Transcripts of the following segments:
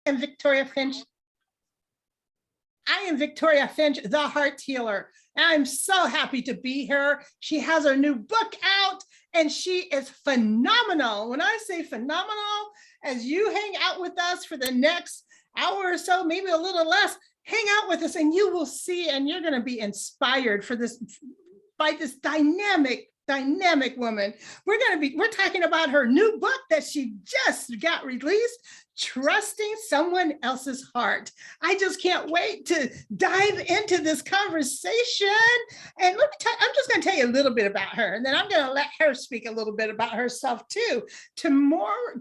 am Victoria Finch. I am Victoria Finch, the heart healer. And I'm so happy to be here. She has her new book out and she is phenomenal. When I say phenomenal, as you hang out with us for the next hour or so, maybe a little less, hang out with us and you will see, and you're going to be inspired for this by this dynamic woman. We're talking about her new book that she just got released, Trusting Someone Else's Heart. I just can't wait to dive into this conversation. And I'm just going to tell you a little bit about her, and then I'm going to let her speak a little bit about herself too. Tamuri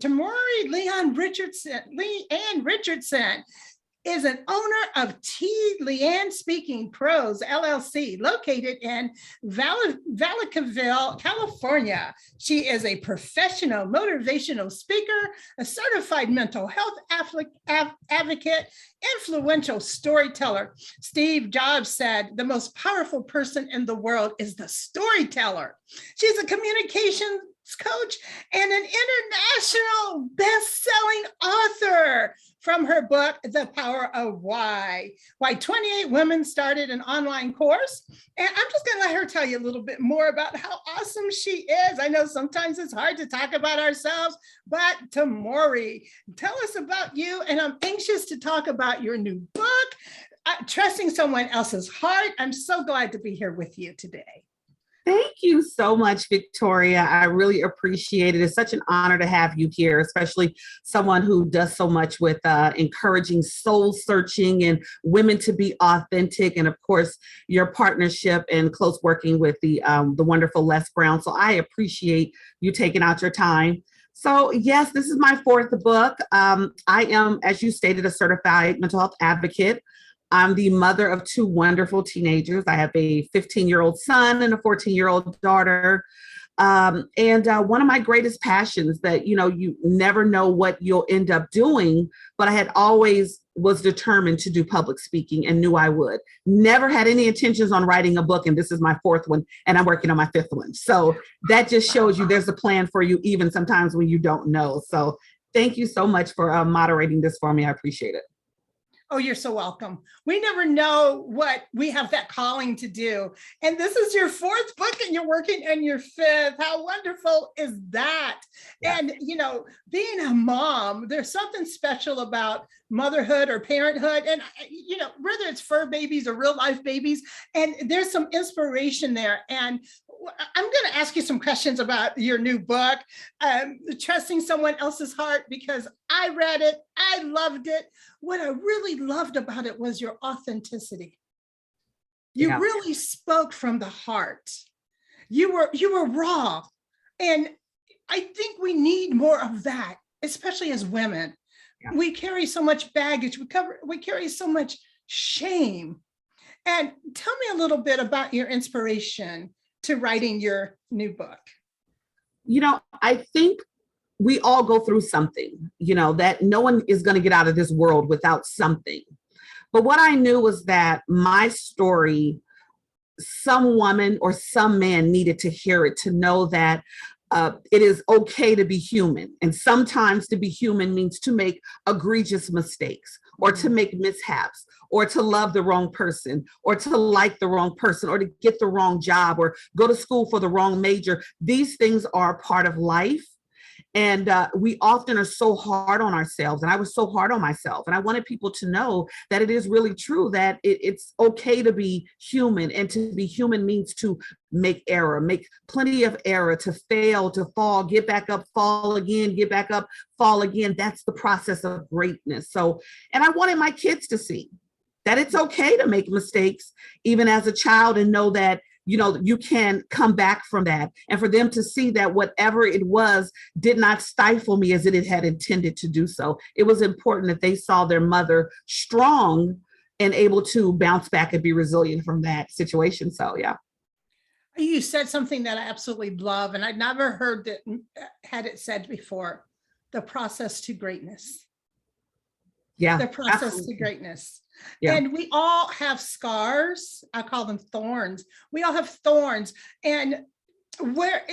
LeAnne Richardson is an owner of LeAnne Speaking Pros, LLC, located in Vallecaville, California. She is a professional motivational speaker, a certified mental health advocate, influential storyteller. Steve Jobs said, the most powerful person in the world is the storyteller. She's a communications coach and an international best-selling author. From her book, The Power of Why 28 women started an online course. And I'm just going to let her tell you a little bit more about how awesome she is. I know sometimes it's hard to talk about ourselves, but Tamuri, tell us about you. And I'm anxious to talk about your new book, Trusting Someone Else's Heart. I'm so glad to be here with you today. Thank you so much, Victoria. I really appreciate it. It's such an honor to have you here, especially someone who does so much with encouraging soul searching and women to be authentic. And of course, your partnership and close working with the wonderful Les Brown. So I appreciate you taking out your time. So yes, this is my fourth book. I am, as you stated, a certified mental health advocate. I'm the mother of two wonderful teenagers. I have a 15-year-old son and a 14-year-old daughter. And one of my greatest passions that, you never know what you'll end up doing, but I had always was determined to do public speaking and knew I would. Never had any intentions on writing a book, and this is my fourth one, and I'm working on my fifth one. So that just shows you there's a plan for you, even sometimes when you don't know. So thank you so much for moderating this for me. I appreciate it. Oh, you're so welcome. We never know what we have that calling to do. And this is your fourth book and you're working on your fifth. How wonderful is that? Yeah. And, being a mom, there's something special about motherhood or parenthood. And, whether it's fur babies or real life babies, and there's some inspiration there. And I'm going to ask you some questions about your new book, Trusting Someone Else's Heart, because I read it. I loved it. What I really loved about it was your authenticity. You really spoke from the heart. You were raw. And I think we need more of that, especially as women. Yeah. We carry so much baggage. We carry so much shame. And tell me a little bit about your inspiration to writing your new book. I think we all go through something, that no one is going to get out of this world without something. But what I knew was that my story, some woman or some man needed to hear it, to know that it is okay to be human. And sometimes to be human means to make egregious mistakes, or to make mishaps, or to love the wrong person, or to like the wrong person, or to get the wrong job, or go to school for the wrong major. These things are part of life. And we often are so hard on ourselves. And I was so hard on myself. And I wanted people to know that it is really true, that it's okay to be human. And to be human means to make error, make plenty of error, to fail, to fall, get back up, fall again, get back up, fall again. That's the process of greatness. So, and I wanted my kids to see that it's okay to make mistakes, even as a child, and know that you can come back from that, and for them to see that whatever it was did not stifle me as it had intended to do so. It was important that they saw their mother strong and able to bounce back and be resilient from that situation. So, yeah. You said something that I absolutely love, and I'd never heard that had it said before, the process to greatness. Yeah. The process absolutely. To greatness. Yeah. And we all have scars. I call them thorns. We all have thorns. And where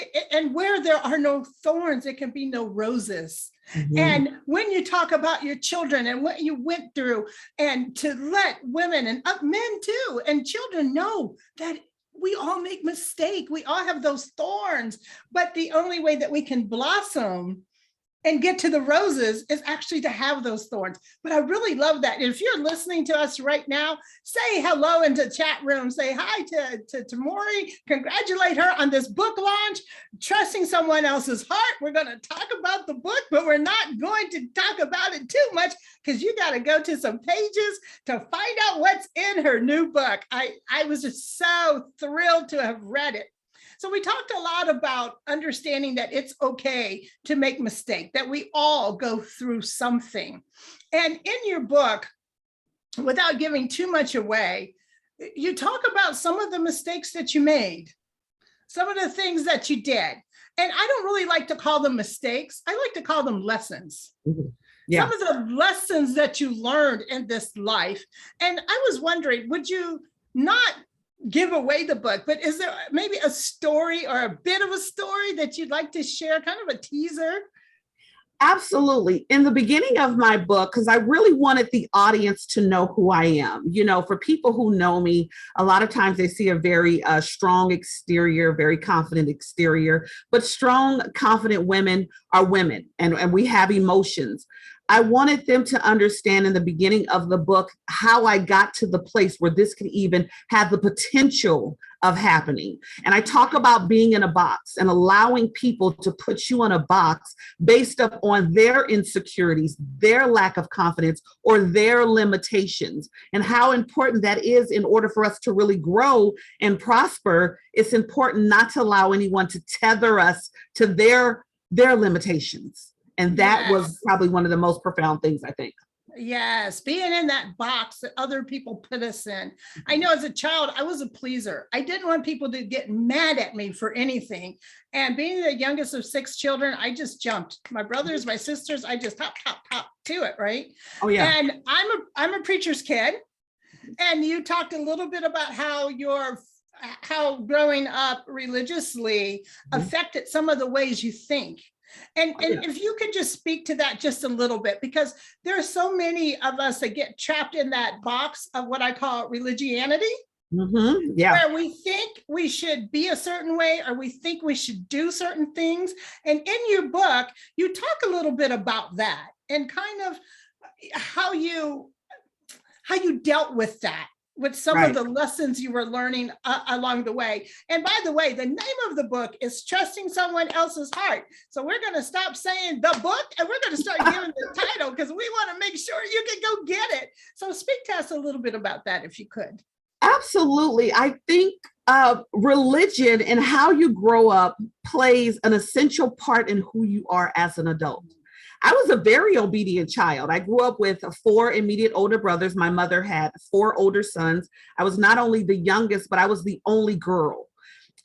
there are no thorns, there can be no roses. Mhm. And when you talk about your children and what you went through, and to let women and men too, and children know that we all make mistakes. We all have those thorns, but the only way that we can blossom and get to the roses is actually to have those thorns. But I really love that. And if you're listening to us right now, say hello into chat room, say hi to Tamuri, congratulate her on this book launch, Trusting Someone Else's Heart. We're going to talk about the book, but we're not going to talk about it too much because you got to go to some pages to find out what's in her new book. I was just so thrilled to have read it. So we talked a lot about understanding that it's okay to make mistakes, that we all go through something. And in your book, without giving too much away, you talk about some of the mistakes that you made, some of the things that you did. And I don't really like to call them mistakes. I like to call them lessons. Mhm. Yeah. Some of the lessons that you learned in this life. And I was wondering, would you not give away the book, but is there maybe a story or a bit of a story that you'd like to share, kind of a teaser? Absolutely. In the beginning of my book, because I really wanted the audience to know who I am. You know, for people who know me, a lot of times they see a very strong exterior, very confident exterior, but strong, confident women are women, and we have emotions. I wanted them to understand in the beginning of the book how I got to the place where this could even have the potential of happening. And I talk about being in a box and allowing people to put you in a box based upon their insecurities, their lack of confidence, or their limitations, and how important that is in order for us to really grow and prosper. It's important not to allow anyone to tether us to their limitations. And that was probably one of the most profound things, I think. Yes, being in that box that other people put us in. I know as a child, I was a pleaser. I didn't want people to get mad at me for anything. And being the youngest of 6 children, I just jumped. My brothers, my sisters, I just hop to it, right? Oh, yeah. And I'm a preacher's kid. And you talked a little bit about how growing up religiously affected some of the ways you think. And if you could just speak to that just a little bit, because there are so many of us that get trapped in that box of what I call religianity, where we think we should be a certain way, or we think we should do certain things. And in your book, you talk a little bit about that and kind of how you dealt with that, with some of the lessons you were learning along the way. And by the way, the name of the book is Trusting Someone Else's Heart. So we're going to stop saying the book and we're going to start giving the title, because we want to make sure you can go get it. So speak to us a little bit about that, if you could. Absolutely. I think religion and how you grow up plays an essential part in who you are as an adult. I was a very obedient child. I grew up with 4 immediate older brothers. My mother had 4 older sons. I was not only the youngest, but I was the only girl.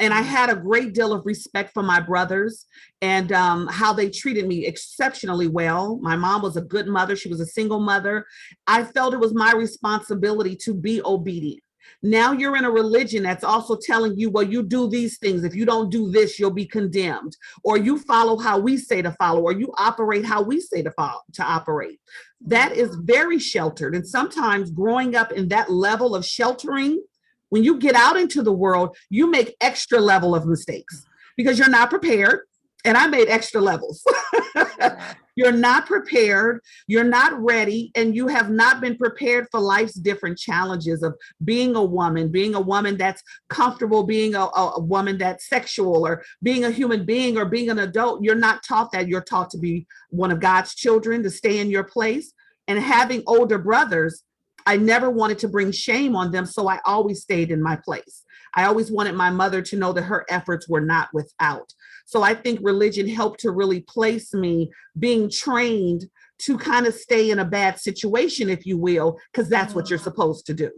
And I had a great deal of respect for my brothers and how they treated me exceptionally well. My mom was a good mother. She was a single mother. I felt it was my responsibility to be obedient. Now you're in a religion that's also telling you, well, you do these things. If you don't do this, you'll be condemned, or you follow how we say to follow, or you operate how we say to operate. That is very sheltered. And sometimes growing up in that level of sheltering, when you get out into the world, you make extra level of mistakes because you're not prepared. And I made extra levels. You're not prepared, you're not ready, and you have not been prepared for life's different challenges of being a woman that's comfortable, being a woman that's sexual, or being a human being, or being an adult. You're not taught that. You're taught to be one of God's children, to stay in your place. And having older brothers, I never wanted to bring shame on them, so I always stayed in my place. I always wanted my mother to know that her efforts were not without. So I think religion helped to really place me being trained to kind of stay in a bad situation, if you will, because that's what you're supposed to do.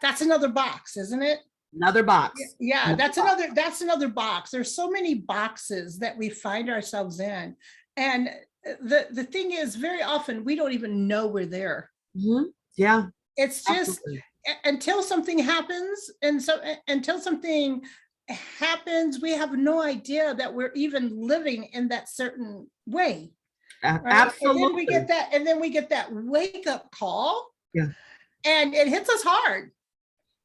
That's another box, isn't it? Another box. Yeah, that's another box. There's so many boxes that we find ourselves in. And the thing is, very often we don't even know we're there. Yeah. It's just until something happens, and so until something happens, we have no idea that we're even living in that certain way. Right? Absolutely. And then we get that wake up call. Yeah. And it hits us hard.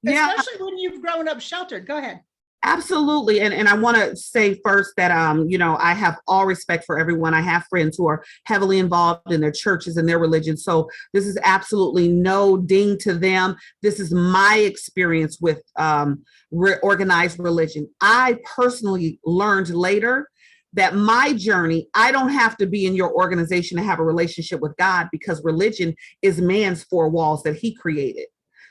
Yeah. Especially when you've grown up sheltered. Go ahead. Absolutely. And I want to say first that, I have all respect for everyone. I have friends who are heavily involved in their churches and their religion. So this is absolutely no ding to them. This is my experience with organized religion. I personally learned later that my journey, I don't have to be in your organization to have a relationship with God, because religion is man's four walls that he created.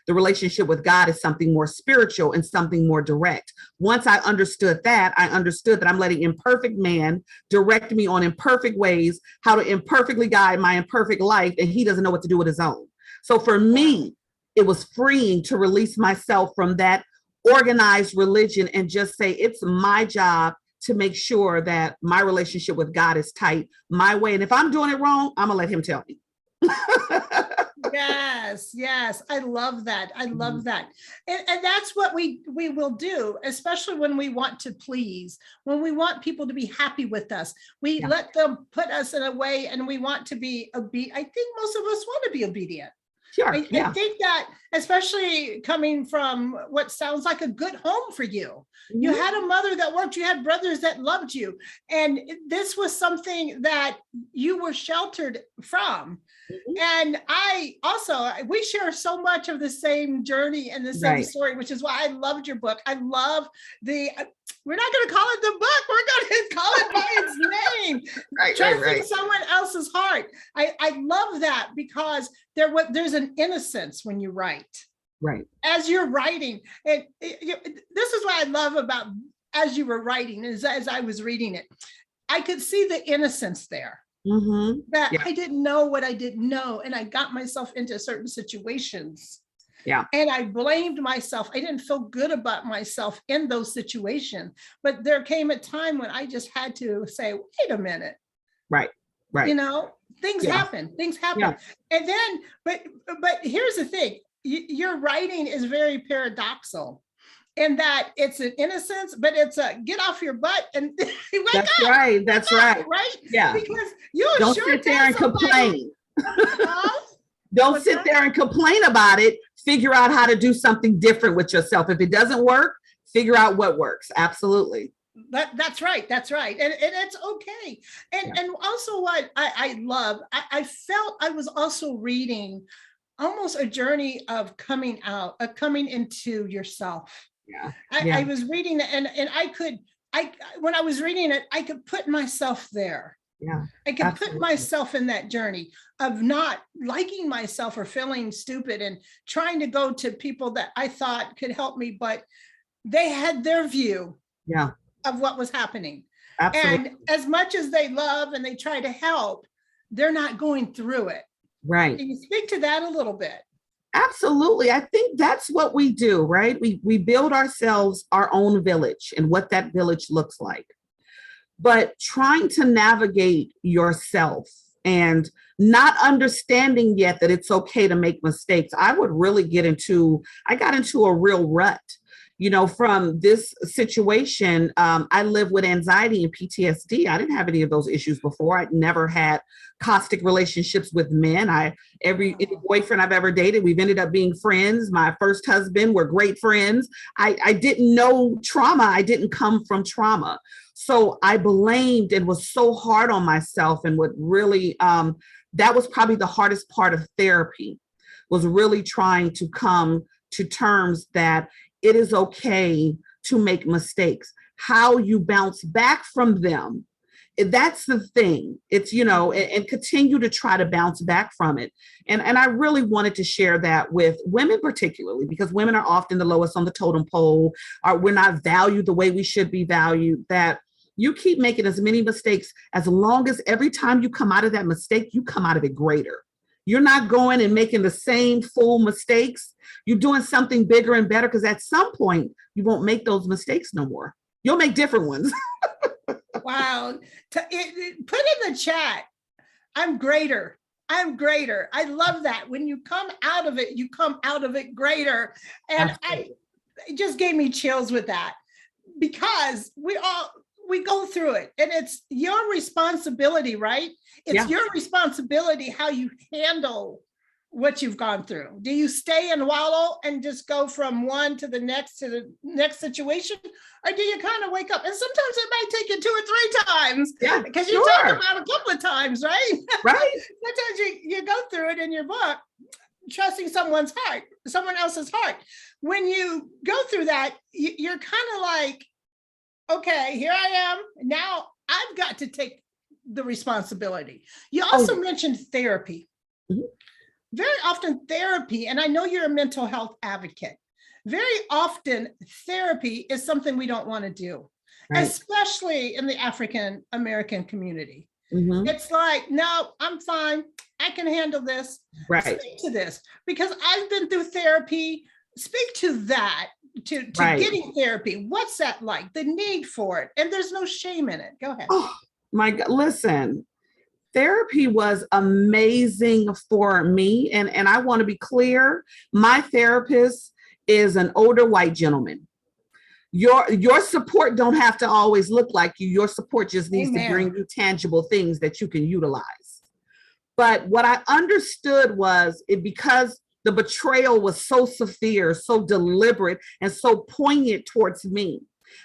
The relationship with God is something more spiritual and something more direct. Once I understood that, I'm letting imperfect man direct me on imperfect ways, how to imperfectly guide my imperfect life, and he doesn't know what to do with his own. So for me, it was freeing to release myself from that organized religion and just say, it's my job to make sure that my relationship with God is tight my way. And if I'm doing it wrong, I'm gonna let him tell me. Yes. I love that. And that's what we will do, especially when we want to please, when we want people to be happy with us. We let them put us in a way, and we want to be obedient. I think most of us want to be obedient. Sure. I think that, especially coming from what sounds like a good home for you. Mm-hmm. You had a mother that worked, you had brothers that loved you. And this was something that you were sheltered from. Mm-hmm. And we share so much of the same journey and the same story, which is why I loved your book. I love we're not going to call it the book. We're going to call it by its name. Trusting someone else's heart. I love that, because there's an innocence when you write. Right. As you're writing. This is what I love about as you were writing, as I was reading it. I could see the innocence there. Mm-hmm. That I didn't know what I didn't know. And I got myself into certain situations. Yeah. And I blamed myself. I didn't feel good about myself in those situations. But there came a time when I just had to say, wait a minute. Right. Things happen. Yeah. And then, but here's the thing. Your writing is very paradoxical, in that it's an innocence, but it's a get off your butt and wake up. That's right. Right? Yeah. Because you don't sit there and complain. Don't sit there and complain about it. Figure out how to do something different with yourself. If it doesn't work, figure out what works. Absolutely. That's right. And it's okay. And also what I love, I felt I was also reading almost a journey of coming out, of coming into yourself. Yeah. I was reading it, and when I was reading it, I could put myself there. Yeah. I could put myself in that journey of not liking myself or feeling stupid and trying to go to people that I thought could help me, but they had their view of what was happening. Absolutely. And as much as they love and they try to help, they're not going through it. Right. Can you speak to that a little bit? Absolutely. I think that's what we do, right? We build ourselves our own village and what that village looks like. But trying to navigate yourself and not understanding yet that it's okay to make mistakes, I got into a real rut. From this situation, I live with anxiety and PTSD. I didn't have any of those issues before. I'd never had caustic relationships with men. Any boyfriend I've ever dated, we've ended up being friends. My first husband, we're great friends. I didn't know trauma. I didn't come from trauma. So I blamed and was so hard on myself, and what really, that was probably the hardest part of therapy, was really trying to come to terms that it is okay to make mistakes. How you bounce back from them, that's the thing. It's, and continue to try to bounce back from it. And I really wanted to share that with women particularly, because women are often the lowest on the totem pole, or we're not valued the way we should be valued, that you keep making as many mistakes, as long as every time you come out of that mistake, you come out of it greater. You're not going and making the same fool mistakes. You're doing something bigger and better, because at some point you won't make those mistakes no more. You'll make different ones. Wow. Put in the chat, I'm greater. I love that. When you come out of it, you come out of it greater. And it just gave me chills with that. because we go through it, and it's your responsibility, right? It's your responsibility how you handle what you've gone through. Do you stay and wallow and just go from one to the next situation? Or do you kind of wake up? And sometimes it might take you 2 or 3 times. Yeah, because you talk about a couple of times, right? Right. Sometimes you go through it in your book, trusting someone else's heart. When you go through that, you're kind of like, okay, here I am. Now I've got to take the responsibility. You also mentioned therapy. Mm-hmm. Very often therapy, and I know you're a mental health advocate, very often therapy is something we don't want to do, especially in the African American community. Mm-hmm. It's like, no, I'm fine. I can handle this. Right. Speak to this, because I've been through therapy. Speak to that, to getting therapy. What's that like? The need for it. And there's no shame in it. Go ahead. Oh my God, listen. Therapy was amazing for me. And I want to be clear, my therapist is an older white gentleman. Your support don't have to always look like you. Your support just needs to bring you tangible things that you can utilize. But what I understood was because the betrayal was so severe, so deliberate, and so poignant towards me,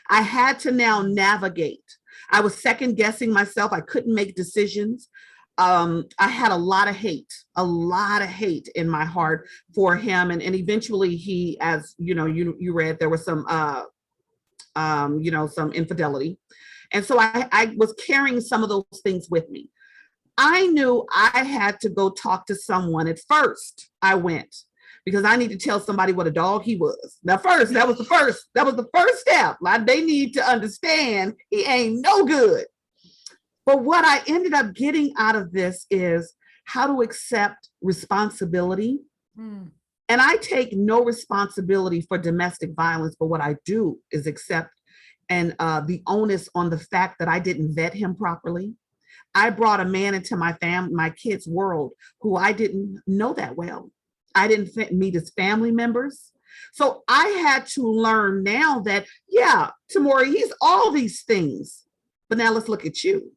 I had to now navigate. I was second guessing myself. I couldn't make decisions. I had a lot of hate in my heart for him. And eventually he, as you know, you read, there was some, some infidelity. And so I was carrying some of those things with me. I knew I had to go talk to someone. At first I went because I need to tell somebody what a dog he was. That was the first step. Like, they need to understand he ain't no good. But what I ended up getting out of this is how to accept responsibility. And I take no responsibility for domestic violence, but what I do is accept the onus on the fact that I didn't vet him properly. I brought a man into my kids' world who I didn't know that well. I didn't meet his family members. So I had to learn now that, Tamuri, he's all these things. But now let's look at you.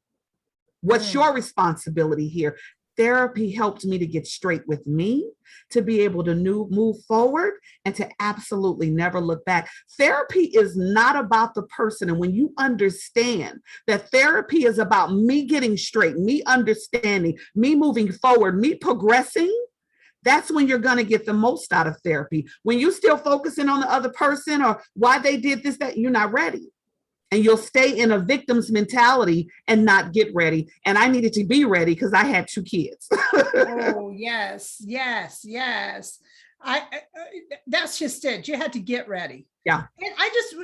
What's your responsibility here? Therapy helped me to get straight with me, to be able to move forward, and to absolutely never look back. Therapy is not about the person. And when you understand that therapy is about me getting straight, me understanding, me moving forward, me progressing, that's when you're going to get the most out of therapy. When you're still focusing on the other person or why they did this, that, you're not ready. And you'll stay in a victim's mentality and not get ready. And I needed to be ready because I had 2 kids. Oh, yes. That's just it. You had to get ready. Yeah. And I just,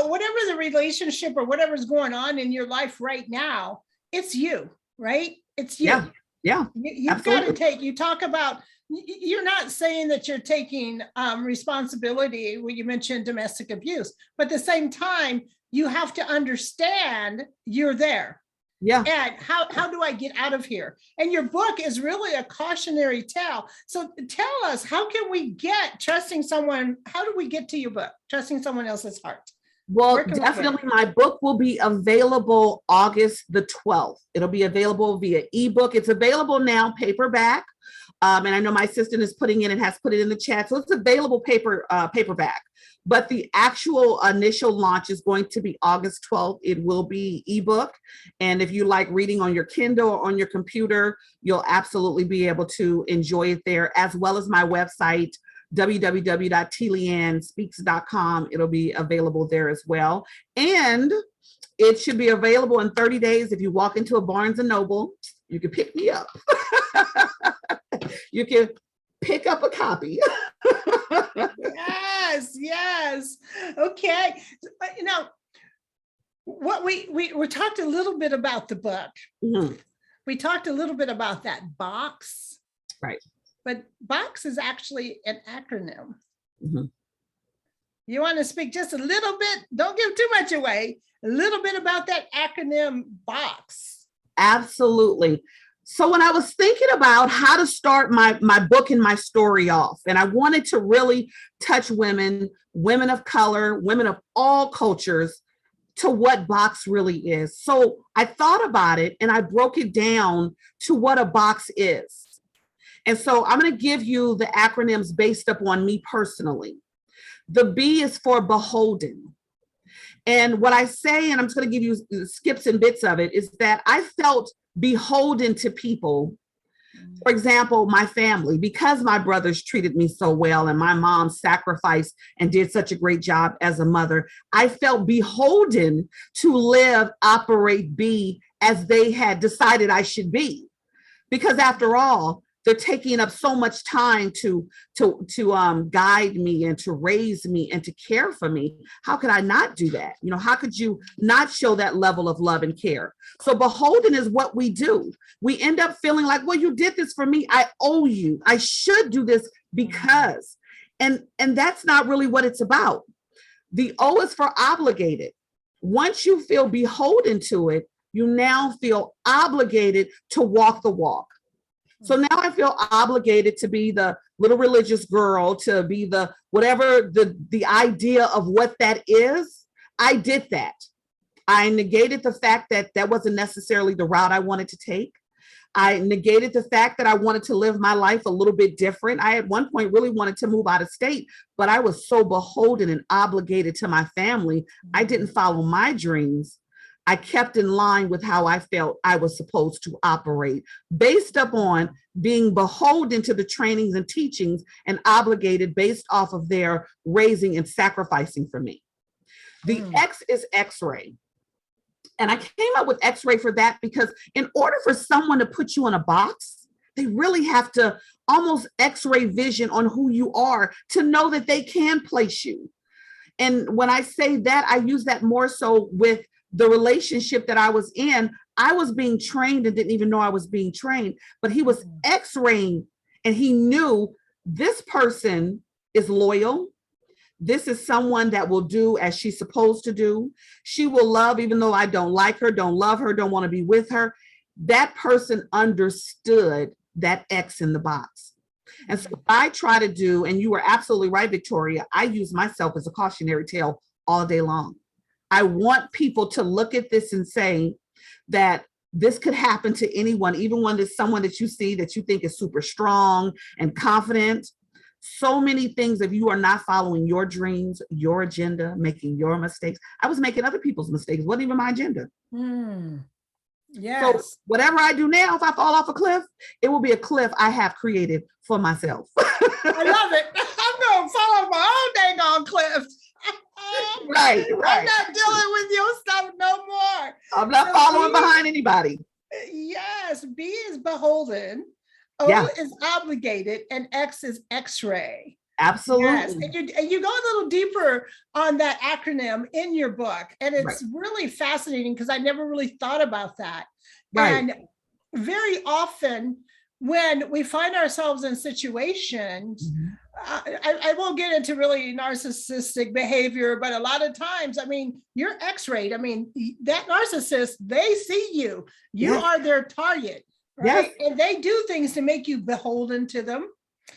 whatever the relationship or whatever's going on in your life right now, it's you, right? It's you. Yeah. You've got to you talk about, you're not saying that you're taking responsibility when you mentioned domestic abuse, but at the same time, you have to understand you're there. Yeah. And how do I get out of here? And your book is really a cautionary tale. So tell us, how can we get trusting someone? How do we get to your book, Trusting Someone Else's Heart? Well, definitely my book will be available August the 12th. It'll be available via ebook. It's available now, paperback. And I know my assistant is putting in and has put it in the chat. So it's available paperback. But the actual initial launch is going to be August 12th. It will be ebook. And if you like reading on your Kindle or on your computer, you'll absolutely be able to enjoy it there, as well as my website, www.tleannespeaks.com. It'll be available there as well. And it should be available in 30 days. If you walk into a Barnes and Noble, you can pick me up. You can pick up a copy. Yes. Okay. What we talked a little bit about the book. Mm-hmm. We talked a little bit about that box. Right. But box is actually an acronym. Mm-hmm. You want to speak just a little bit, don't give too much away, a little bit about that acronym box. Absolutely. So when I was thinking about how to start my book and my story off, and I wanted to really touch women, women of color, women of all cultures, to what box really is. So I thought about it and I broke it down to what a box is. And so I'm going to give you the acronyms based upon me personally. The B is for beholden. And what I say, and I'm just going to give you skips and bits of it, is that I felt beholden to people. For example, my family, because my brothers treated me so well and my mom sacrificed and did such a great job as a mother, I felt beholden to live, operate, be as they had decided I should be. Because after all, they're taking up so much time to guide me and to raise me and to care for me. How could I not do that? You know, how could you not show that level of love and care? So beholden is what we do. We end up feeling like, well, you did this for me. I owe you. I should do this because, and that's not really what it's about. The O is for obligated. Once you feel beholden to it, you now feel obligated to walk the walk. So now I feel obligated to be the little religious girl, to be the whatever the idea of what that is. I did that. I negated the fact that that wasn't necessarily the route I wanted to take. I negated the fact that I wanted to live my life a little bit different. I at one point really wanted to move out of state, but I was so beholden and obligated to my family. I didn't follow my dreams. I kept in line with how I felt I was supposed to operate based upon being beholden to the trainings and teachings and obligated based off of their raising and sacrificing for me. The X is Xray. And I came up with Xray for that because in order for someone to put you in a box, they really have to almost Xray vision on who you are to know that they can place you. And when I say that, I use that more so with the relationship that I was in. I was being trained and didn't even know I was being trained, but he was X-raying and he knew this person is loyal. This is someone that will do as she's supposed to do. She will love, even though I don't like her, don't love her, don't want to be with her. That person understood that X in the box. And so I try to do, and you were absolutely right, Victoria, I use myself as a cautionary tale all day long. I want people to look at this and say that this could happen to anyone, even when there's someone that you see that you think is super strong and confident. So many things, if you are not following your dreams, your agenda, making your mistakes. I was making other people's mistakes. It wasn't even my agenda. Yes. So whatever I do now, if I fall off a cliff, it will be a cliff I have created for myself. I love it. I'm going to fall off my own dang on cliff. Right. I'm not dealing with your stuff no more. I'm not following behind anybody. Yes, B is beholden, O is obligated, and X is Xray. Absolutely. Yes, and you go a little deeper on that acronym in your book, and it's really fascinating because I never really thought about that. Right. And very often when we find ourselves in situations, I won't get into really narcissistic behavior, but a lot of times, I mean, you're X-rayed. I mean, that narcissist, they see you. You are their target, right? And they do things to make you beholden to them.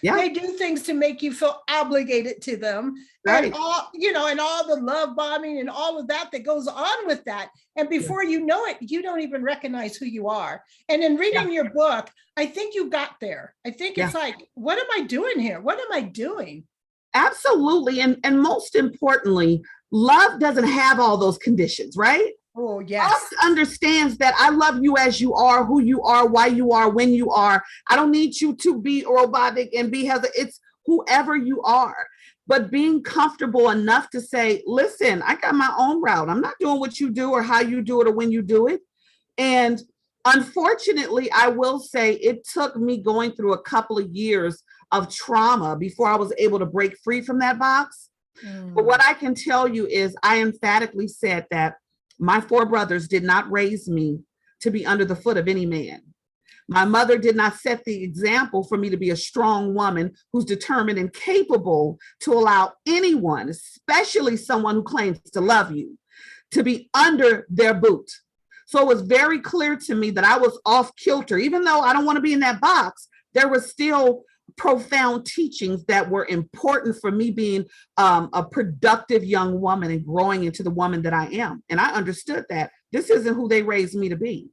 They do things to make you feel obligated to them, and all, you know, and all the love bombing and all of that goes on with that. And before you know it, you don't even recognize who you are. And in reading your book, I think you got there. I think it's like, what am I doing here? What am I doing? Absolutely. And most importantly, love doesn't have all those conditions, right? Oh, yes. Love understands that I love you as you are, who you are, why you are, when you are. I don't need you to be robotic and be Heather. It's whoever you are. But being comfortable enough to say, listen, I got my own route. I'm not doing what you do or how you do it or when you do it. And unfortunately, I will say it took me going through a couple of years of trauma before I was able to break free from that box. But what I can tell you is I emphatically said that my 4 brothers did not raise me to be under the foot of any man. My mother did not set the example for me to be a strong woman who's determined and capable to allow anyone, especially someone who claims to love you, to be under their boot. So it was very clear to me that I was off kilter. Even though I don't want to be in that box, there were still profound teachings that were important for me being a productive young woman and growing into the woman that I am. And I understood that this isn't who they raised me to be.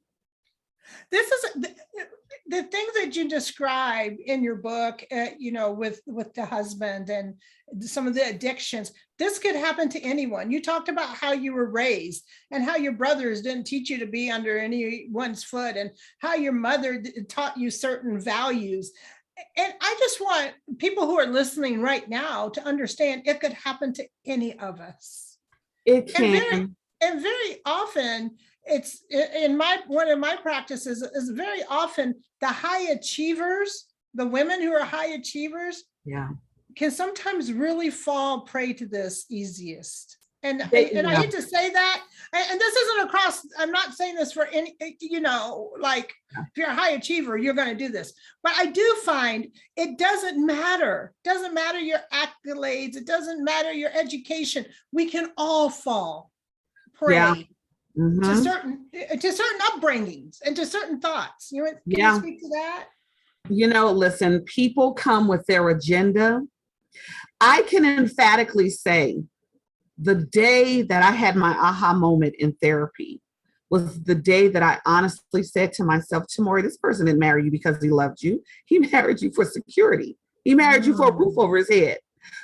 This is the things that you describe in your book, with the husband and some of the addictions. This could happen to anyone. You talked about how you were raised and how your brothers didn't teach you to be under anyone's foot and how your mother taught you certain values. And I just want people who are listening right now to understand it could happen to any of us. It can. And very often, it's in one of my practices is very often the high achievers, the women who are high achievers, can sometimes really fall prey to this easiest. And I hate to say that, and this isn't across, I'm not saying this for any, like if you're a high achiever, you're going to do this. But I do find it doesn't matter your accolades, it doesn't matter your education. We can all fall prey to certain upbringings and to certain thoughts. Can you speak to that? Listen, people come with their agenda. I can emphatically say the day that I had my aha moment in therapy was the day that I honestly said to myself, Tamuri, this person didn't marry you because he loved you. He married you for security. He married you for a roof over his head.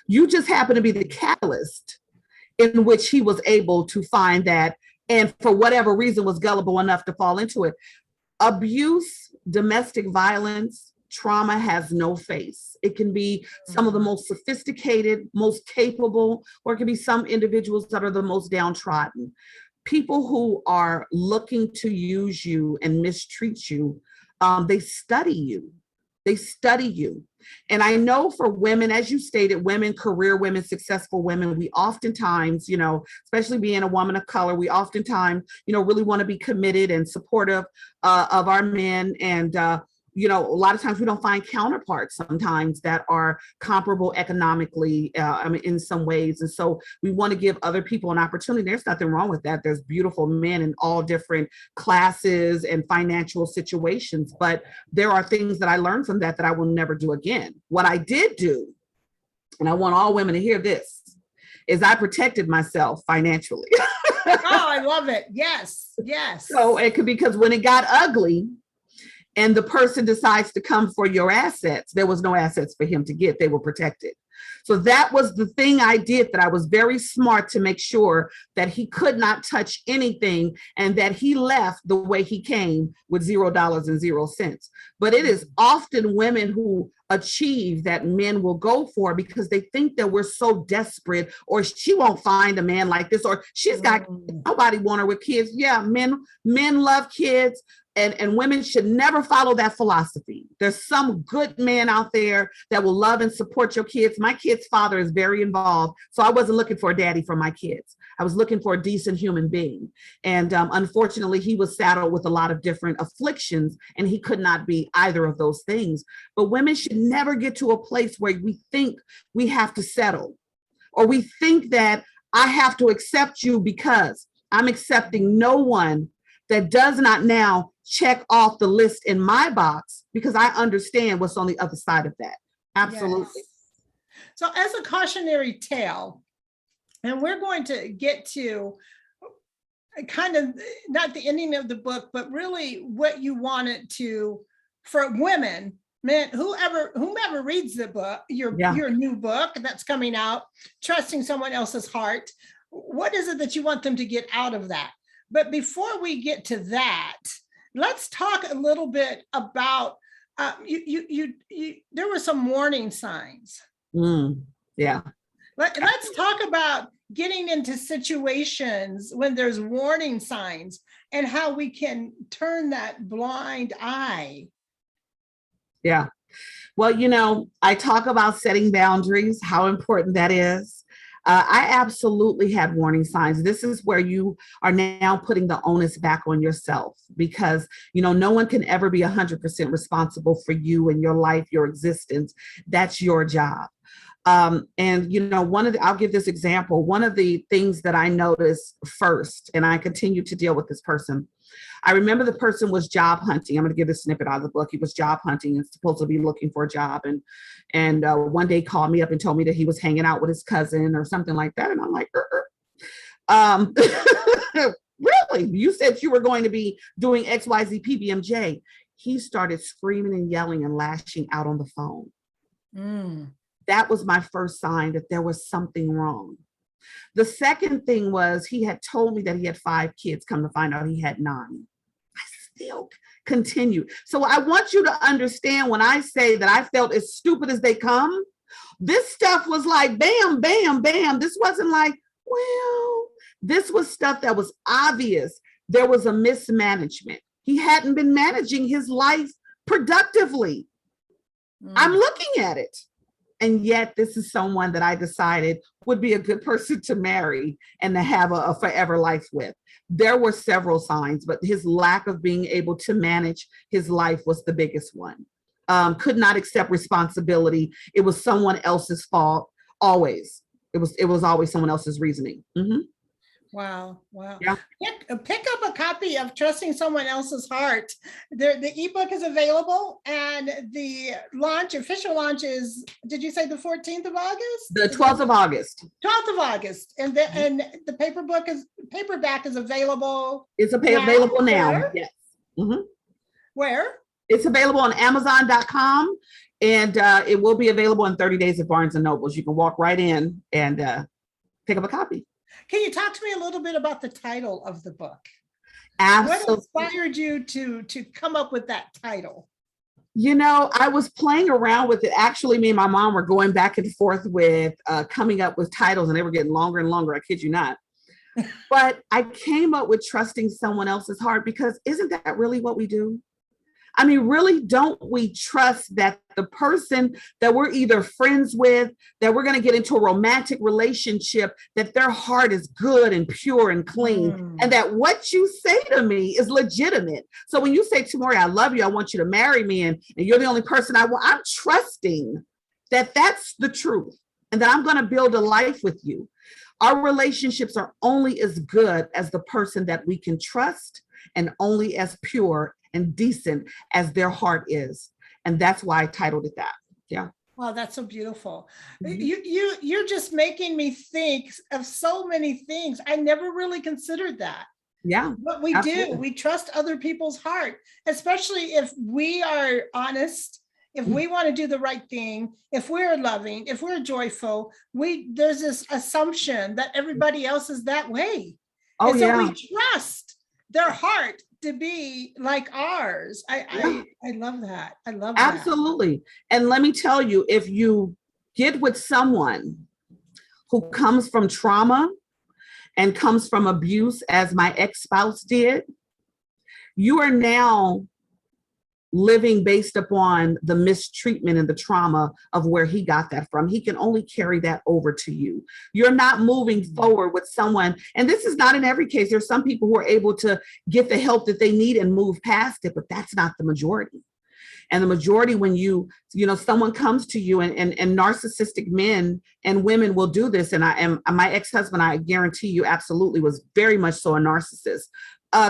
You just happen to be the catalyst in which he was able to find that, and for whatever reason was gullible enough to fall into it. Abuse, domestic violence, trauma has no face. It can be some of the most sophisticated, most capable, or it can be some individuals that are the most downtrodden. People who are looking to use you and mistreat you, they study you. They study you. And I know for women, as you stated, women, career women, successful women, we oftentimes, especially being a woman of color, we oftentimes, really want to be committed and supportive of our men. And, a lot of times we don't find counterparts sometimes that are comparable economically, in some ways. And so we want to give other people an opportunity. There's nothing wrong with that. There's beautiful men in all different classes and financial situations. But there are things that I learned from that I will never do again. What I did do, and I want all women to hear this, is I protected myself financially. Oh, I love it. Yes, yes. So it could, because when it got ugly, and the person decides to come for your assets, there was no assets for him to get. They were protected. So that was the thing I did, that I was very smart to make sure that he could not touch anything and that he left the way he came with $0 But it is often women who achieve that men will go for because they think that we're so desperate, or she won't find a man like this, or she's got nobody want her with kids. Yeah, men love kids. And women should never follow that philosophy. There's some good man out there that will love and support your kids. My kid's father is very involved. So I wasn't looking for a daddy for my kids. I was looking for a decent human being. And unfortunately, he was saddled with a lot of different afflictions, and he could not be either of those things. But women should never get to a place where we think we have to settle, or we think that I have to accept you because I'm accepting no one that does not now check off the list in my box, because I understand what's on the other side of that. Absolutely. Yes. So as a cautionary tale, and we're going to get to kind of not the ending of the book, but really what you wanted to, for women, men, whomever reads the book, your new book that's coming out, Trusting Someone Else's Heart, what is it that you want them to get out of that? But before we get to that, let's talk a little bit about there were some warning signs. Yeah. Let's talk about getting into situations when there's warning signs and how we can turn that blind eye. Yeah. Well, I talk about setting boundaries, how important that is. I absolutely had warning signs. This is where you are now putting the onus back on yourself, because, no one can ever be 100% responsible for you and your life, your existence. That's your job. And I'll give this example. One of the things that I noticed first, and I continue to deal with this person. I remember the person was job hunting. I'm going to give this snippet out of the book. He was job hunting and supposed to be looking for a job. And one day called me up and told me that he was hanging out with his cousin or something like that. And I'm like, really? You said you were going to be doing XYZ PBMJ. He started screaming and yelling and lashing out on the phone. That was my first sign that there was something wrong. The second thing was he had told me that he had 5 kids. Come to find out he had 9. I still continued. So I want you to understand when I say that I felt as stupid as they come, this stuff was like bam, bam, bam. This wasn't like, well, this was stuff that was obvious. There was a mismanagement. He hadn't been managing his life productively. I'm looking at it. And yet this is someone that I decided would be a good person to marry and to have a forever life with. There were several signs, but his lack of being able to manage his life was the biggest one. Could not accept responsibility. It was someone else's fault. Always. It was always someone else's reasoning. Wow. Yeah. Pick up a copy of Trusting Someone Else's Heart. The ebook is available, and the official launch is, did you say the 14th of August? The 12th of August. 12th of August. And the paperback is available. It's available now. Where? Yes. Where? It's available on Amazon.com, and it will be available in 30 days at Barnes and Nobles. You can walk right in and pick up a copy. Can you talk to me a little bit about the title of the book? Absolutely. What inspired you to come up with that title? I was playing around with it. Actually, me and my mom were going back and forth with coming up with titles, and they were getting longer and longer. I kid you not. But I came up with Trusting Someone Else's Heart because isn't that really what we do? I mean, really, don't we trust that the person that we're either friends with, that we're going to get into a romantic relationship, that their heart is good and pure and clean, and that what you say to me is legitimate? So when you say, Tamuri, I love you, I want you to marry me, and you're the only person I want, I'm trusting that that's the truth and that I'm going to build a life with you. Our relationships are only as good as the person that we can trust, and only as pure and decent as their heart is. And that's why I titled it that. Yeah. Wow, that's so beautiful. You're just making me think of so many things. I never really considered that. Yeah. But we do. We trust other people's heart, especially if we are honest, if we want to do the right thing, if we're loving, if we're joyful. There's this assumption that everybody else is that way. Oh, and so yeah. we trust their heart to be like ours. I love that. I love that. Absolutely. And let me tell you, if you get with someone who comes from trauma and comes from abuse, as my ex-spouse did, you are now living based upon the mistreatment and the trauma of where he got that from. He can only carry that over to you. You're not moving forward with someone. And this is not in every case. There's some people who are able to get the help that they need and move past it, but that's not the majority. And the majority, when someone comes to you, and narcissistic men and women will do this. And my ex-husband, I guarantee you, absolutely was very much so a narcissist.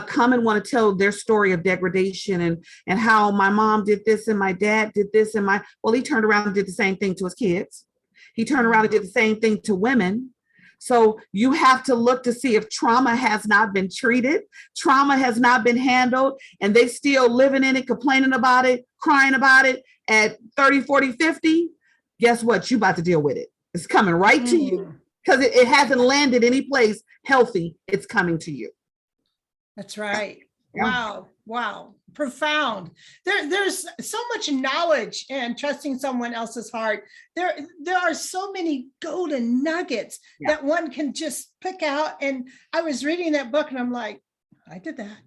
Come and want to tell their story of degradation and how my mom did this and my dad did this he turned around and did the same thing to his kids. He turned around and did the same thing to women. So you have to look to see if trauma has not been treated, trauma has not been handled, and they still living in it, complaining about it, crying about it at 30, 40, 50. Guess what? You about to deal with it. It's coming right to you because it hasn't landed any place healthy. It's coming to you. That's right. Yeah. Wow. Profound. There's so much knowledge in Trusting Someone Else's Heart. There are so many golden nuggets that one can just pick out. And I was reading that book and I'm like, I did that.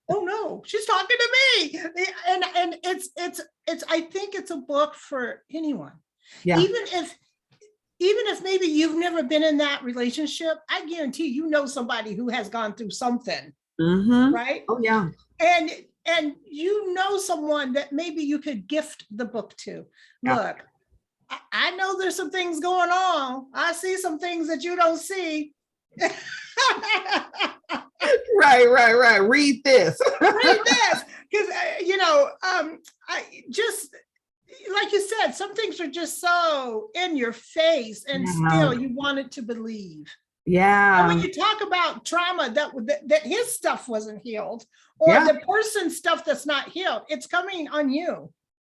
Oh no, she's talking to me. And it's I think it's a book for anyone. Yeah. Even if maybe you've never been in that relationship, I guarantee you know somebody who has gone through something, right? Oh, yeah. And you know someone that maybe you could gift the book to. Look, I know there's some things going on. I see some things that you don't see. Right. Read this. Read this, because I just, like you said, some things are just so in your face, and still you wanted to believe. And when you talk about trauma, that his stuff wasn't healed, or the person's stuff that's not healed, it's coming on you.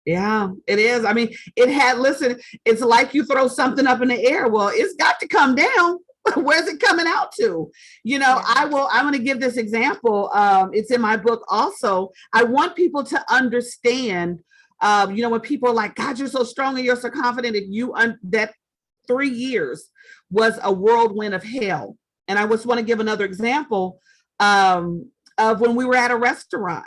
Yeah, it is. I mean, listen, it's like you throw something up in the air. Well, it's got to come down. Where's it coming out to? I'm going to give this example. It's in my book also. I want people to understand, when people are like, God, you're so strong and you're so confident, that 3 years was a whirlwind of hell. And I just want to give another example of when we were at a restaurant.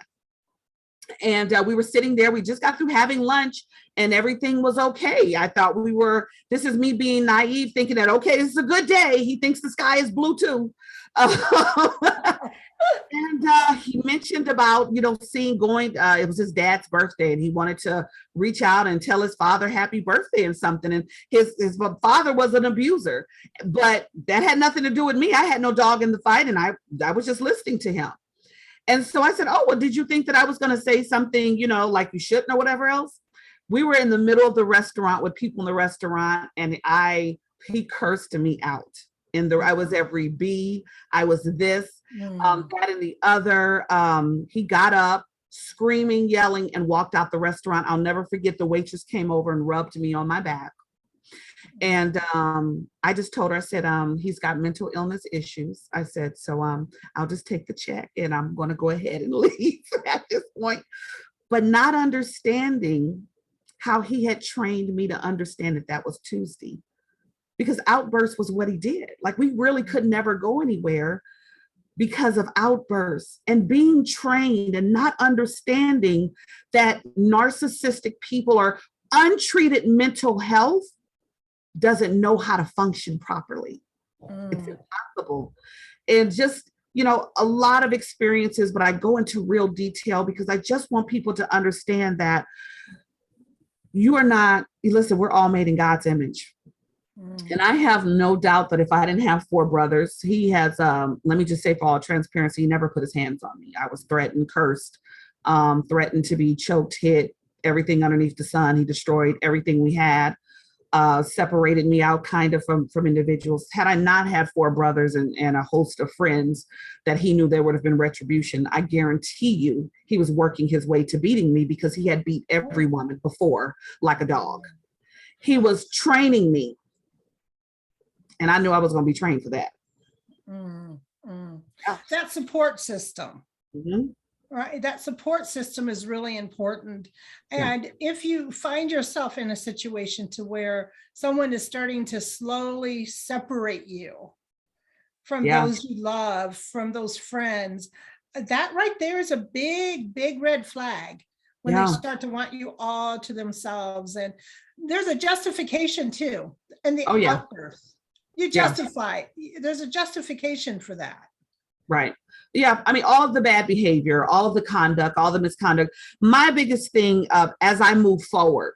And we were sitting there, we just got through having lunch and everything was okay. I thought this is me being naive, thinking that, okay, this is a good day. He thinks the sky is blue too. And he mentioned about, it was his dad's birthday and he wanted to reach out and tell his father happy birthday and something. And his father was an abuser, but that had nothing to do with me. I had no dog in the fight and I was just listening to him. And so I said, oh, well, did you think that I was going to say something, like you shouldn't or whatever else? We were in the middle of the restaurant with people in the restaurant and he cursed me out. I was every B, I was this, that and the other. He got up screaming, yelling, and walked out the restaurant. I'll never forget, the waitress came over and rubbed me on my back. And I just told her, I said, he's got mental illness issues. I said, so I'll just take the check and I'm going to go ahead and leave at this point. But not understanding how he had trained me to understand that was Tuesday. Because outburst was what he did. Like, we really could never go anywhere because of outbursts, and being trained and not understanding that narcissistic people or untreated mental health doesn't know how to function properly. It's impossible. And just, a lot of experiences, but I go into real detail because I just want people to understand that we're all made in God's image. And I have no doubt that if I didn't have 4 brothers, he has, let me just say for all transparency, he never put his hands on me. I was threatened, cursed, threatened to be choked, hit, everything underneath the sun. He destroyed everything we had. Separated me out kind of from individuals. Had I not had 4 brothers and a host of friends that he knew there would have been retribution, I guarantee you he was working his way to beating me because he had beat every woman before like a dog. He was training me. And I knew I was going to be trained for that. That support system. Mm-hmm. Right. That support system is really important. And if you find yourself in a situation to where someone is starting to slowly separate you from those you love, from those friends, that right there is a big, big red flag when they start to want you all to themselves. And there's a justification too. And the outburst, you justify, there's a justification for that. Right. Yeah. I mean, all of the bad behavior, all of the conduct, all the misconduct. My biggest thing as I move forward,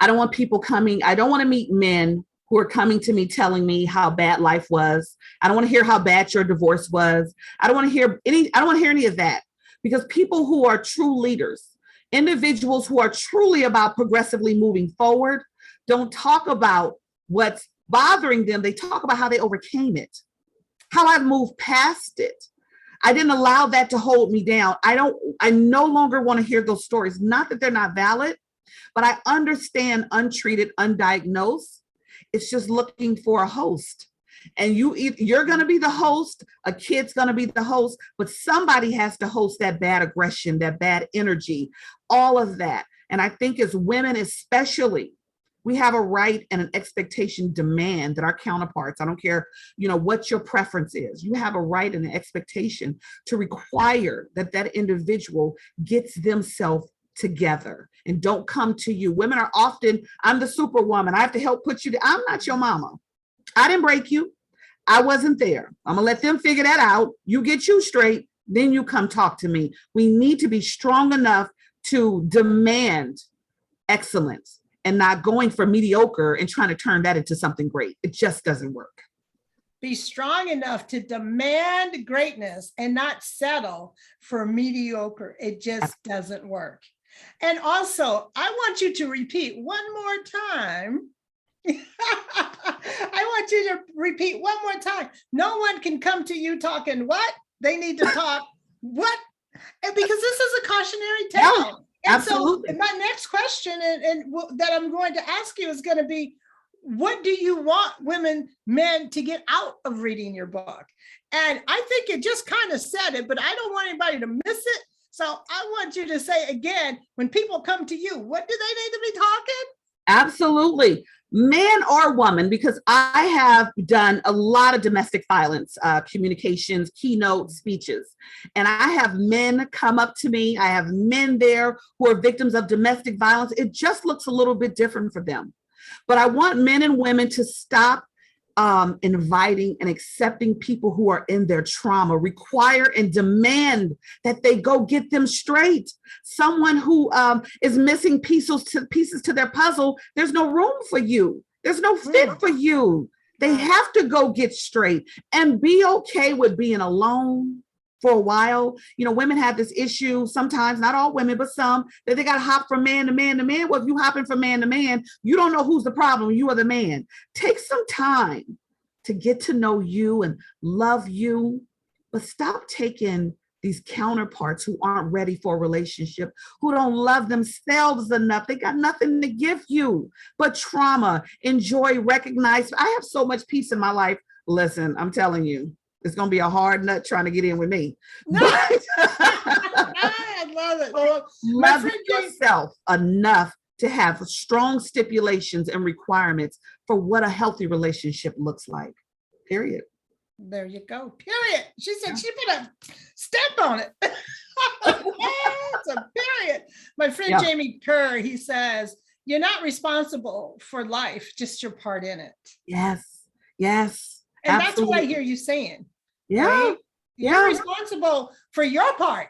I don't want to meet men who are coming to me telling me how bad life was. I don't want to hear how bad your divorce was. I don't want to hear any of that, because people who are true leaders, individuals who are truly about progressively moving forward, don't talk about what's bothering them. They talk about how they overcame it, how I moved past it. I didn't allow that to hold me down. I no longer want to hear those stories. Not that they're not valid, but I understand untreated, undiagnosed. It's just looking for a host. And you're going to be the host, a kid's going to be the host, but somebody has to host that bad aggression, that bad energy, all of that. And I think as women especially, we have a right and an expectation demand that our counterparts, I don't care, what your preference is, you have a right and an expectation to require that individual gets themselves together and don't come to you. Women are often, I'm the superwoman, I have to help put you down. I'm not your mama. I didn't break you. I wasn't there. I'm gonna let them figure that out. You get you straight, then you come talk to me. We need to be strong enough to demand excellence and not going for mediocre and trying to turn that into something great. It just doesn't work. Be strong enough to demand greatness and not settle for mediocre. It just doesn't work. And also, I want you to repeat one more time. I want you to repeat one more time. No one can come to you talking what? They need to talk what? And because this is a cautionary tale. Yeah, and absolutely. so my next question that I'm going to ask you is going to be, what do you want men to get out of reading your book? And I think it just kind of said it, but I don't want anybody to miss it. So I want you to say again, when people come to you, what do they need to be talking? Absolutely. Man or woman, because I have done a lot of domestic violence communications, keynote speeches, and I have men come up to me. I have men there who are victims of domestic violence. It just looks a little bit different for them. But I want men and women to stop inviting and accepting people who are in their trauma, require and demand that they go get them straight. Someone who is missing pieces to their puzzle, there's no room for you. There's no fit for you. They have to go get straight and be okay with being alone for a while. You know, women have this issue sometimes, not all women, but some, that they got to hop from man to man to man. Well, if you hopping from man to man, you don't know who's the problem. You are the man. Take some time to get to know you and love you, but stop taking these counterparts who aren't ready for a relationship, who don't love themselves enough. They got nothing to give you but trauma. Enjoy, recognize. I have so much peace in my life. Listen, I'm telling you, it's going to be a hard nut trying to get in with me. No. But I love it. Well, love yourself enough to have strong stipulations and requirements for what a healthy relationship looks like. Period. There you go. Period. She said she put a stamp on it. It's a period. My friend Jamie Kerr, he says, you're not responsible for life, just your part in it. Yes. Yes. And absolutely. that's what I hear you saying. Yeah. Right? Yeah. You're responsible for your part.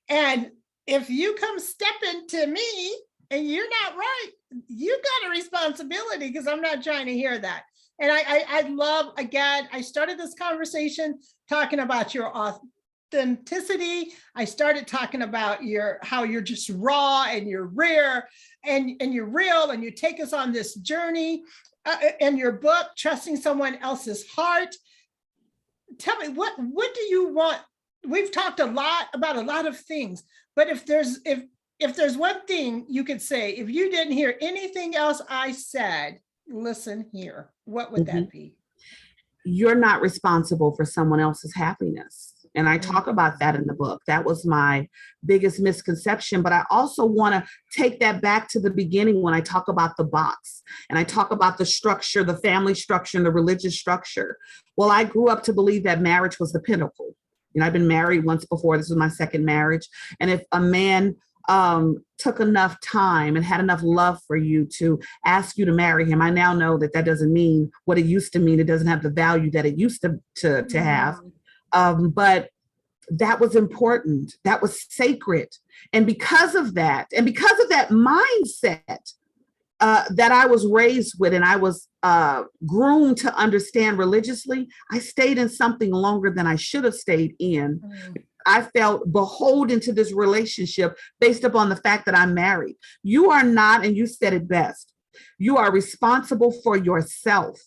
And if you come stepping to me and you're not right, you got a responsibility, because I'm not trying to hear that. And I love, again, I started this conversation talking about your authenticity. I started talking about how you're just raw and you're rare and you're real, and you take us on this journey in your book, Trusting Someone Else's Heart. Tell me, what do you want? We've talked a lot about a lot of things, but if there's one thing you could say, if you didn't hear anything else I said, listen here, what would that be? You're not responsible for someone else's happiness. And I talk about that in the book. That was my biggest misconception. But I also want to take that back to the beginning when I talk about the box and I talk about the structure, the family structure and the religious structure. Well, I grew up to believe that marriage was the pinnacle. You know, I've been married once before. This was my second marriage. And if a man took enough time and had enough love for you to ask you to marry him, I now know that that doesn't mean what it used to mean. It doesn't have the value that it used to have. But that was important. That was sacred. And because of that mindset that I was raised with and I was groomed to understand religiously, I stayed in something longer than I should have stayed in. I felt beholden to this relationship based upon the fact that I'm married. You are not, and you said it best, you are responsible for yourself.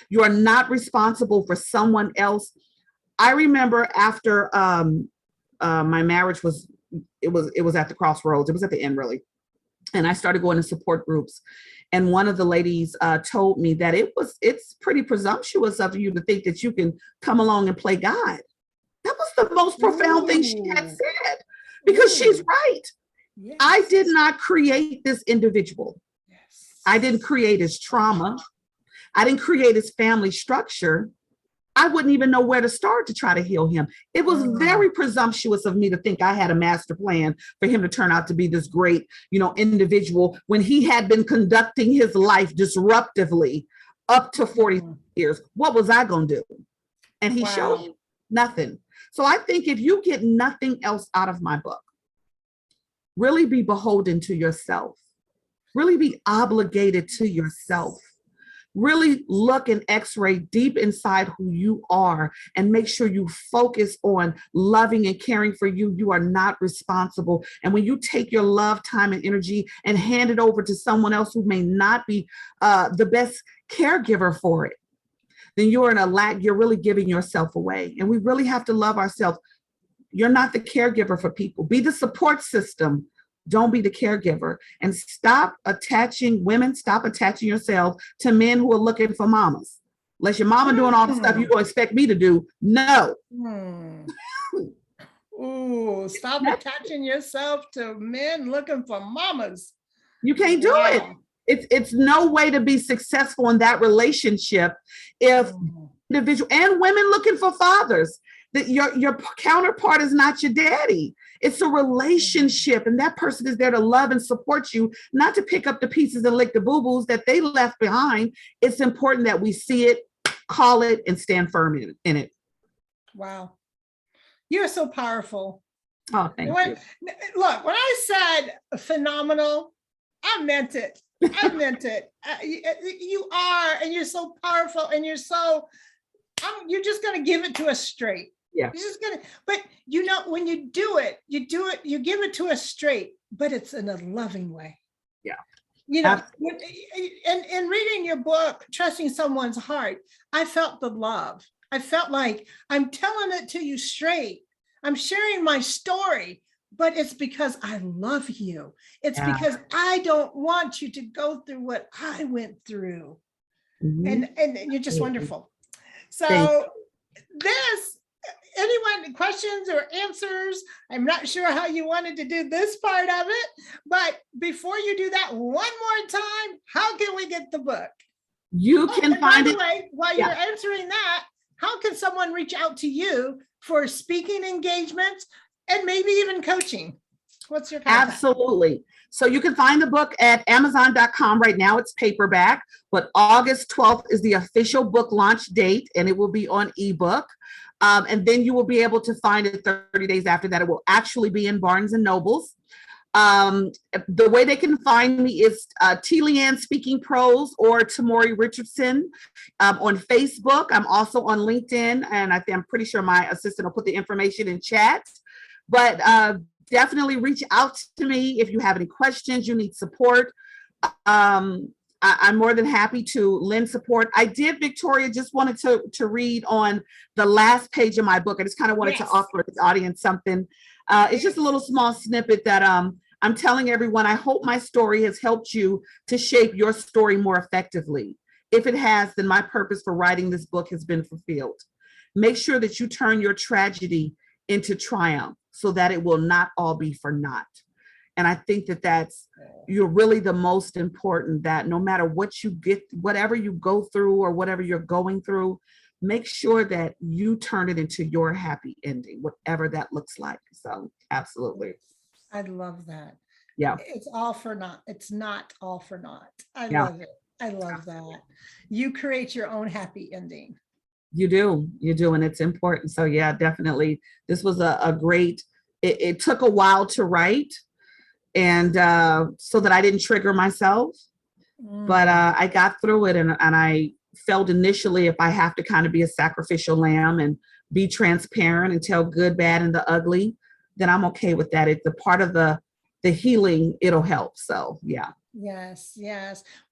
You are not responsible for someone else. I remember after my marriage was at the crossroads. It was at the end, really. And I started going to support groups. And one of the ladies told me that it's pretty presumptuous of you to think that you can come along and play God. That was the most profound thing she had said, because she's right. Yes. I did not create this individual. Yes. I didn't create his trauma. I didn't create his family structure. I wouldn't even know where to start to try to heal him. It was very presumptuous of me to think I had a master plan for him to turn out to be this great, individual when he had been conducting his life disruptively up to 40 years. What was I going to do? And he showed me nothing. So I think if you get nothing else out of my book, really be beholden to yourself. Really be obligated to yourself. Really look and X-ray deep inside who you are and make sure you focus on loving and caring for you. You are not responsible. And when you take your love, time, and energy and hand it over to someone else who may not be the best caregiver for it, then you're in a lack. You're really giving yourself away. And we really have to love ourselves. You're not the caregiver for people. Be the support system. Don't be the caregiver. And stop attaching yourself to men who are looking for mamas. Unless your mama doing all the stuff you don't expect me to do. No. Ooh, stop attaching yourself to men looking for mamas. You can't do it. It's no way to be successful in that relationship if individual and women looking for fathers. That your counterpart is not your daddy. It's a relationship, and that person is there to love and support you, not to pick up the pieces and lick the boo-boos that they left behind. It's important that we see it, call it, and stand firm in it. Wow. You're so powerful. Oh, thank you. Look, when I said phenomenal, I meant it. I meant it. You are, and you're so powerful, and you're you're just going to give it to us straight. Yeah. You're just gonna, but you know, when you give it to us straight, but it's in a loving way. Yeah. You know, in reading your book, Trusting Someone's Heart, I felt the love. I felt like I'm telling it to you straight. I'm sharing my story, but it's because I love you. It's because I don't want you to go through what I went through. And you're just wonderful. So anyone questions or answers? I'm not sure how you wanted to do this part of it, but before you do that, one more time, how can we get the book? You can find it. By the way, while you're answering that, how can someone reach out to you for speaking engagements and maybe even coaching? What's your contact? Absolutely. So you can find the book at Amazon.com. Right now it's paperback, but August 12th is the official book launch date, and it will be on ebook. And then you will be able to find it 30 days after that. It will actually be in Barnes and Nobles. The way they can find me is LeAnne Speaking Pros or Tamuri Richardson on Facebook. I'm also on LinkedIn, and I'm pretty sure my assistant will put the information in chat. But definitely reach out to me if you have any questions, you need support. I'm more than happy to lend support. I did, Victoria, just wanted to read on the last page of my book. I just kind of wanted to offer the audience something. It's just a little small snippet that I'm telling everyone, I hope my story has helped you to shape your story more effectively. If it has, then my purpose for writing this book has been fulfilled. Make sure that you turn your tragedy into triumph so that it will not all be for naught. And I think you're really the most important, that no matter what you get, whatever you go through or whatever you're going through, make sure that you turn it into your happy ending, whatever that looks like. So absolutely. I love that. Yeah. It's all for naught. It's not all for naught. I love it. I love that. You create your own happy ending. You do. And it's important. So yeah, definitely. This was a great, it took a while to write, and so that I didn't trigger myself, but I got through it, and I felt initially, if I have to kind of be a sacrificial lamb and be transparent and tell good, bad, and the ugly, then I'm okay with that. It's a part of the healing. It'll help. So yeah. Yes.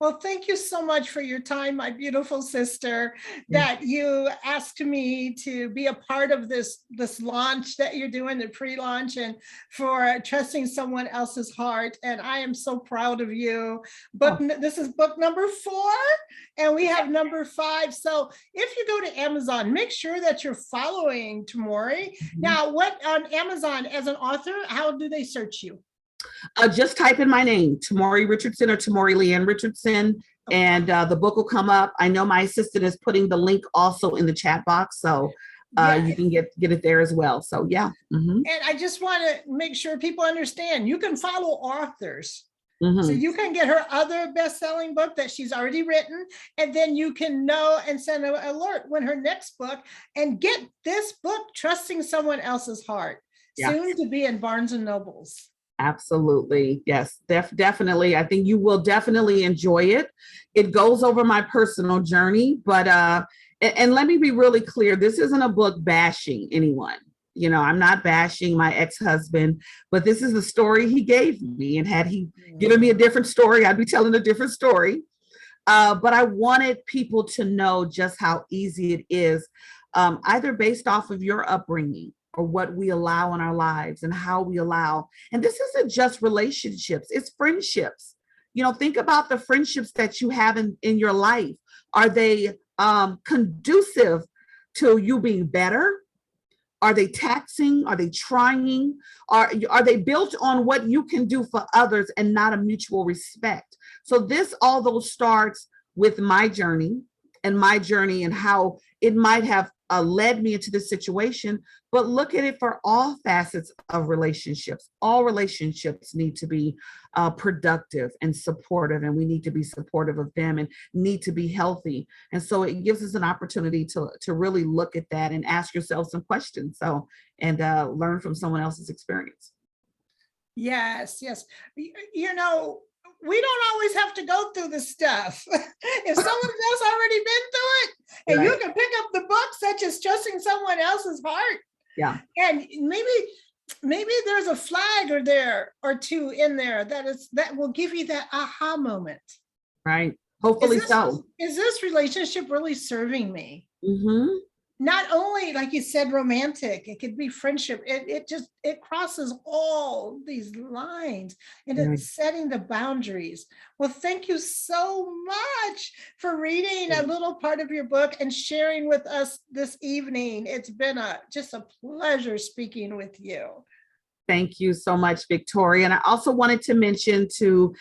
Well, thank you so much for your time, my beautiful sister, that you asked me to be a part of this launch that you're doing, the pre-launch, and for trusting someone else's heart. And I am so proud of you. This is book number 4, and we have number 5. So if you go to Amazon, make sure that you're following Tamuri. Now, what on Amazon as an author, how do they search you? Just type in my name, Tamuri Richardson or Tamuri LeAnne Richardson, and the book will come up. I know my assistant is putting the link also in the chat box, so you can get it there as well. So yeah. And I just want to make sure people understand, you can follow authors. So you can get her other best-selling book that she's already written, and then you can know and send an alert when her next book, and get this book, Trusting Someone Else's Heart, soon to be in Barnes and Nobles. Absolutely. Yes, definitely. I think you will definitely enjoy it. It goes over my personal journey, but and let me be really clear, this isn't a book bashing anyone. You know, I'm not bashing my ex-husband, but this is the story he gave me. And had he given me a different story, I'd be telling a different story. But I wanted people to know just how easy it is, either based off of your upbringing or what we allow in our lives and how we allow. And this isn't just relationships, it's friendships. You know, think about the friendships that you have in your life. Are they conducive to you being better? Are they taxing? Are they trying? Are they built on what you can do for others and not a mutual respect? So this although starts with my journey and how it might have led me into this situation, but look at it for all facets of relationships. All relationships need to be productive and supportive, and we need to be supportive of them and need to be healthy. And so it gives us an opportunity to really look at that and ask yourself some questions. So, and learn from someone else's experience. Yes, yes. You know, we don't always have to go through the stuff. If someone else already been through it, and you can pick up the book, such as Trusting Someone Else's Heart. Yeah. And maybe there's a flag or two in there that will give you that aha moment. Right. Hopefully so. Is this relationship really serving me? Mm-hmm. Not only, like you said, romantic, it could be friendship. It crosses all these lines, and it's setting the boundaries. Well, thank you so much for reading a little part of your book and sharing with us this evening. It's been just a pleasure speaking with you. Thank you so much, Victoria. And I also wanted to mention to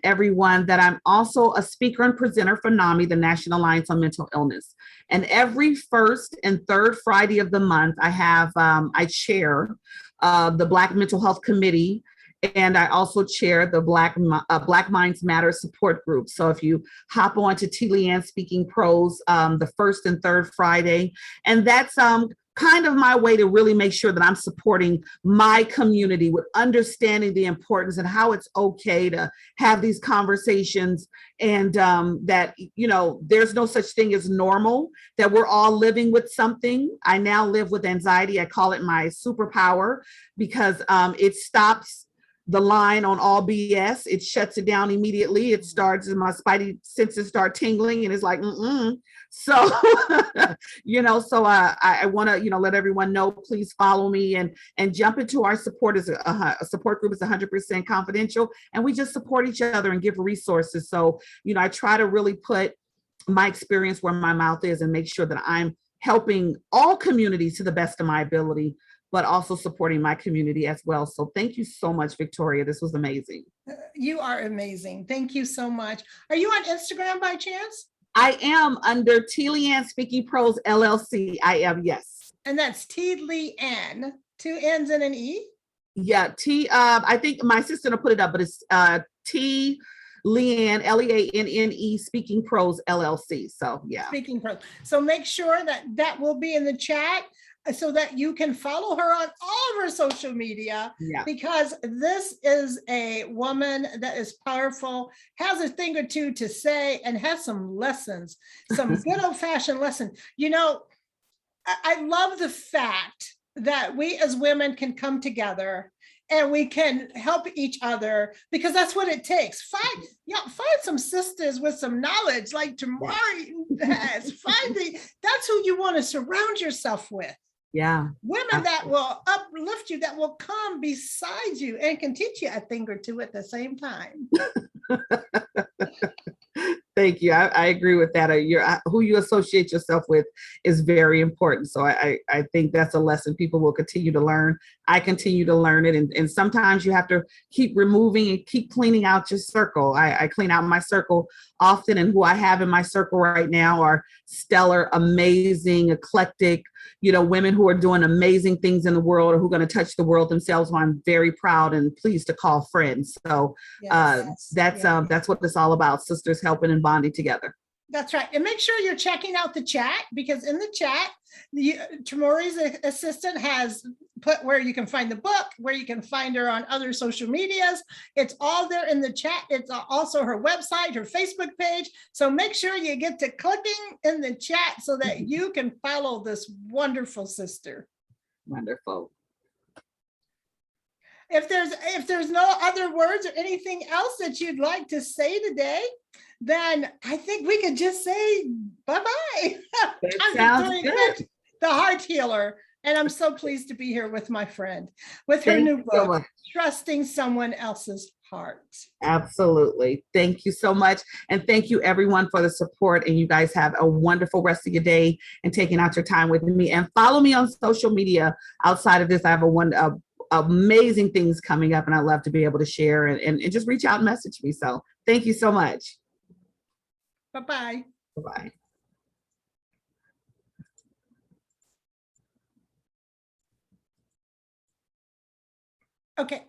everyone that I'm also a speaker and presenter for NAMI, the National Alliance on Mental Illness. And every first and third Friday of the month, I chair the Black Mental Health Committee, and I also chair the Black Minds Matter support group. So if you hop on to LeAnne Speaking Pros the first and third Friday, and that's kind of my way to really make sure that I'm supporting my community with understanding the importance and how it's okay to have these conversations, and that, you know, there's no such thing as normal, that we're all living with something. I now live with anxiety. I call it my superpower because it stops the line on all BS. It shuts it down immediately. It starts, and my spidey senses start tingling, and it's like, So, you know, so I want to, you know, let everyone know, please follow me and jump into our support. As a support group is 100% confidential, and we just support each other and give resources. So, you know, I try to really put my experience where my mouth is and make sure that I'm helping all communities to the best of my ability, but also supporting my community as well. So thank you so much, Victoria. This was amazing. You are amazing. Thank you so much. Are you on Instagram by chance? I am under LeAnne Speaking Pros LLC. I am, yes. And that's LeAnne, 2 N's and an E? Yeah, I think my sister will put it up, but it's LeAnne, LeAnne Speaking Pros LLC. So yeah. Speaking Pros. So make sure that will be in the chat, so that you can follow her on all of her social media, because this is a woman that is powerful, has a thing or two to say, and has some lessons, some good old-fashioned lessons. You know, I love the fact that we as women can come together and we can help each other, because that's what it takes. Find some sisters with some knowledge like Tamuri has. That's who you want to surround yourself with. Yeah. Women that will uplift you, that will come beside you and can teach you a thing or two at the same time. Thank you. I agree with that. Who you associate yourself with is very important. So I think that's a lesson people will continue to learn. I continue to learn it. And sometimes you have to keep removing and keep cleaning out your circle. I clean out my circle often, and who I have in my circle right now are stellar, amazing, eclectic, you know, women who are doing amazing things in the world, or who are going to touch the world themselves, who I'm very proud and pleased to call friends. So that's what it's all about, sisters helping and bonding together. That's right. And make sure you're checking out the chat, because in the chat, Tamuri's assistant has put where you can find the book, where you can find her on other social medias. It's all there in the chat. It's also her website, her Facebook page. So make sure you get to clicking in the chat so that you can follow this wonderful sister. Wonderful. If there's no other words or anything else that you'd like to say today, then I think we could just say bye-bye. Sounds good. The heart healer. And I'm so pleased to be here with my friend, with her new book, Trusting Someone Else's Heart. Absolutely. Thank you so much. And thank you everyone for the support. And you guys have a wonderful rest of your day and taking out your time with me. And follow me on social media. Outside of this, I have amazing things coming up, and I love to be able to share and just reach out and message me. So thank you so much. Bye-bye. Bye-bye. Okay.